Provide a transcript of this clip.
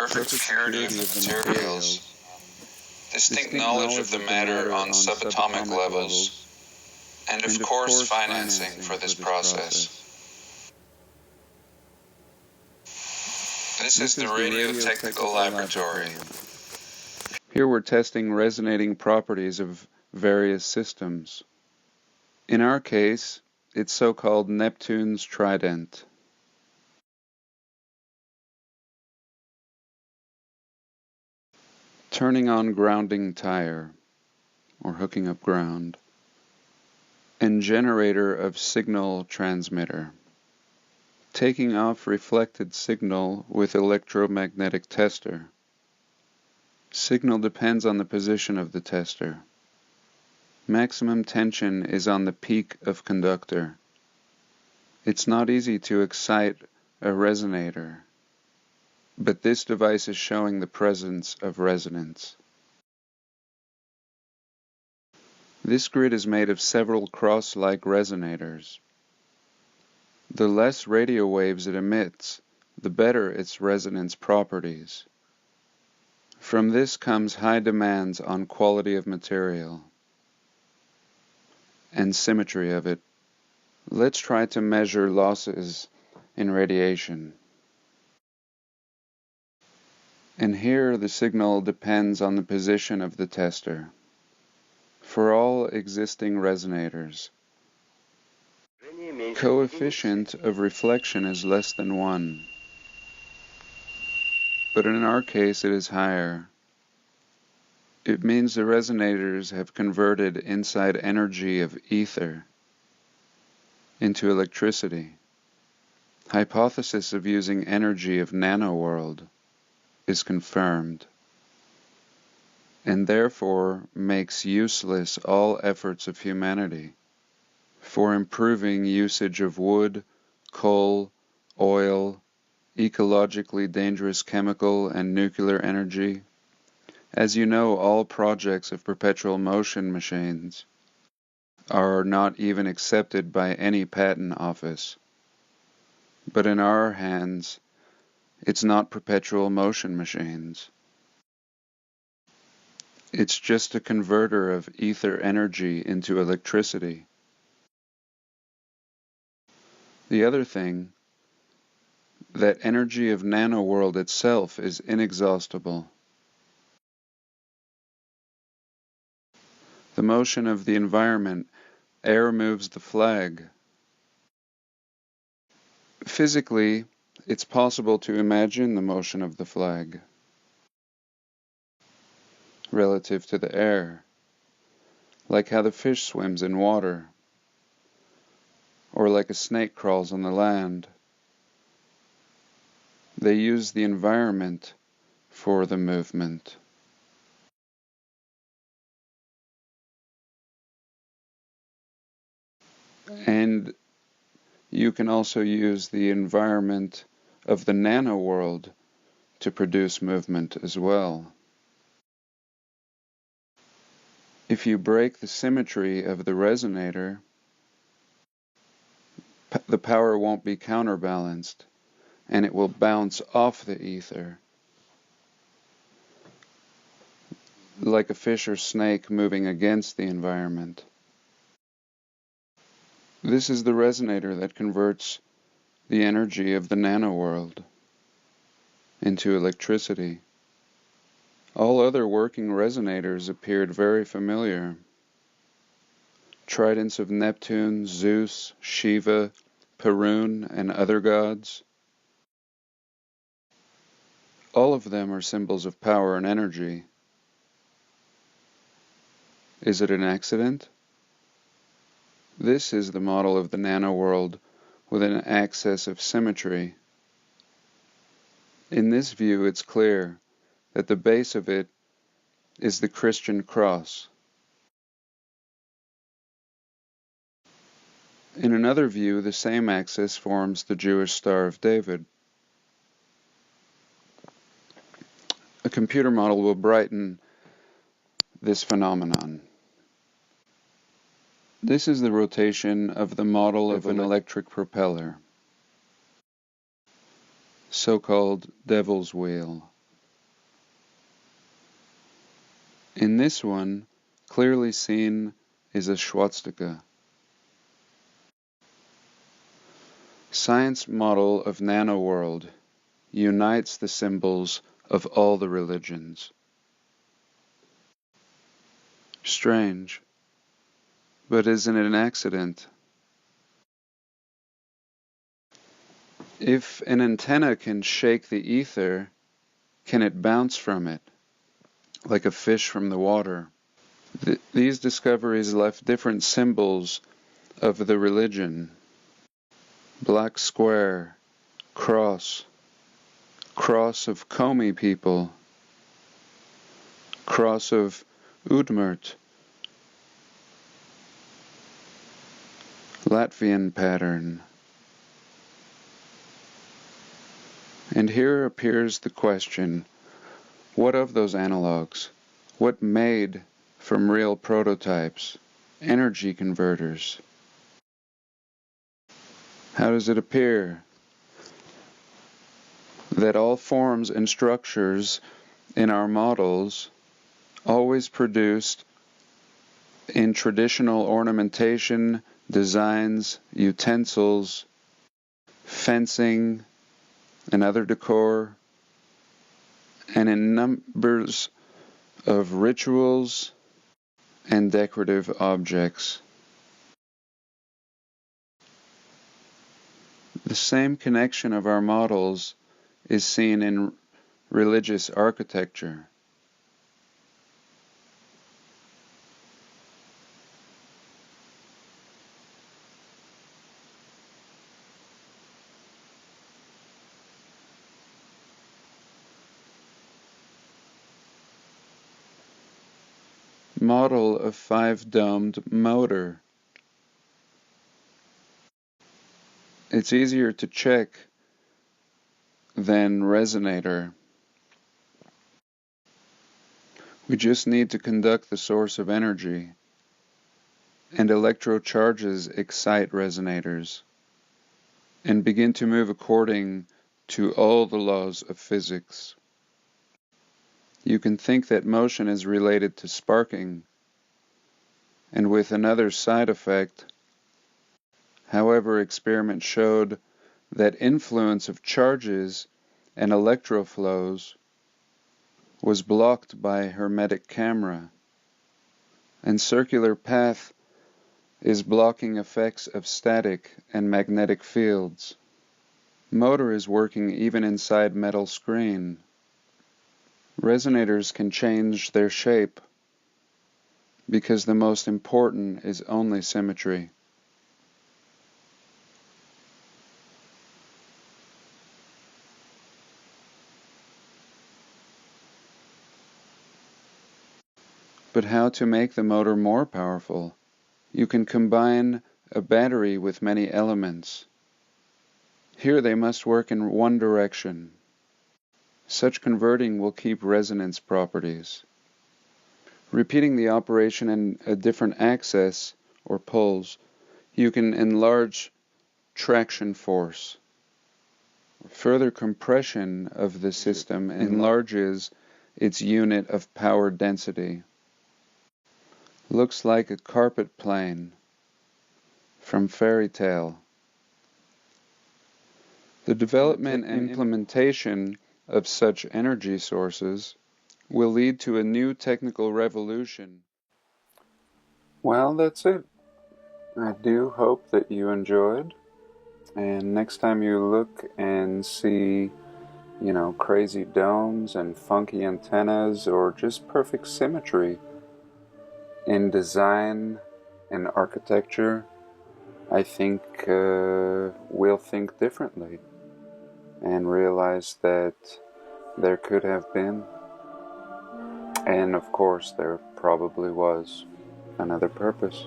perfect purity of the materials, distinct knowledge of the matter on subatomic levels, and of course financing for this process. This is the Radio-Technical Laboratory. Here we're testing resonating properties of various systems. In our case, it's so-called Neptune's trident. Turning on grounding tire, or hooking up ground, and generator of signal transmitter. Taking off reflected signal with electromagnetic tester. Signal depends on the position of the tester. Maximum tension is on the peak of conductor. It's not easy to excite a resonator, but this device is showing the presence of resonance. This grid is made of several cross-like resonators. The less radio waves it emits, the better its resonance properties. From this comes high demands on quality of material and symmetry of it. Let's try to measure losses in radiation. And here the signal depends on the position of the tester. For all existing resonators, coefficient of reflection is less than 1. But in our case it is higher. It means the resonators have converted inside energy of ether into electricity. Hypothesis of using energy of nanoworld is confirmed, and therefore makes useless all efforts of humanity for improving usage of wood, coal, oil, ecologically dangerous chemical and nuclear energy. As you know, all projects of perpetual motion machines are not even accepted by any patent office. But in our hands, it's not perpetual motion machines. It's just a converter of ether energy into electricity. The other thing, that energy of nanoworld itself is inexhaustible. The motion of the environment, air moves the flag. Physically, it's possible to imagine the motion of the flag relative to the air, like how the fish swims in water, or like a snake crawls on the land. They use the environment for the movement. And you can also use the environment of the nanoworld to produce movement as well. If you break the symmetry of the resonator, the power won't be counterbalanced, and it will bounce off the ether, like a fish or snake moving against the environment. This is the resonator that converts the energy of the nanoworld into electricity. All other working resonators appeared very familiar. Tridents of Neptune, Zeus, Shiva, Perun, and other gods. All of them are symbols of power and energy. Is it an accident? This is the model of the nanoworld with an axis of symmetry. In this view, it's clear that the base of it is the Christian cross. In another view, the same axis forms the Jewish Star of David. A computer model will brighten this phenomenon. This is the rotation of the model of an electric propeller, so-called devil's wheel. In this one, clearly seen is a swastika. Science model of nanoworld unites the symbols of all the religions. Strange, but isn't it an accident? If an antenna can shake the ether, can it bounce from it, like a fish from the water? These discoveries left different symbols of the religion. Black square, cross, cross of Komi people, cross of Udmurt, Latvian pattern. And here appears the question, what of those analogs? What made from real prototypes, energy converters? How does it appear that all forms and structures in our models always produced in traditional ornamentation, designs, utensils, fencing, and other decor, and in numbers of rituals and decorative objects? The same connection of our models is seen in religious architecture. Model of 5-domed motor. It's easier to check than resonator. We just need to conduct the source of energy, and electrocharges excite resonators, and begin to move according to all the laws of physics. You can think that motion is related to sparking, and with another side effect. However, experiments showed that influence of charges and electroflows was blocked by hermetic camera, and circular path is blocking effects of static and magnetic fields. Motor is working even inside metal screen. Resonators can change their shape because the most important is only symmetry. But how to make the motor more powerful? You can combine a battery with many elements. Here they must work in one direction. Such converting will keep resonance properties. Repeating the operation in a different axis or poles, you can enlarge traction force. Further compression of the system enlarges its unit of power density. Looks like a carpet plane from fairy tale. The development and implementation of such energy sources will lead to a new technical revolution. Well, that's it. I do hope that you enjoyed. And next time you look and see, crazy domes and funky antennas or just perfect symmetry in design and architecture, I think we'll think differently and realize that there could have been, and of course there probably was, another purpose.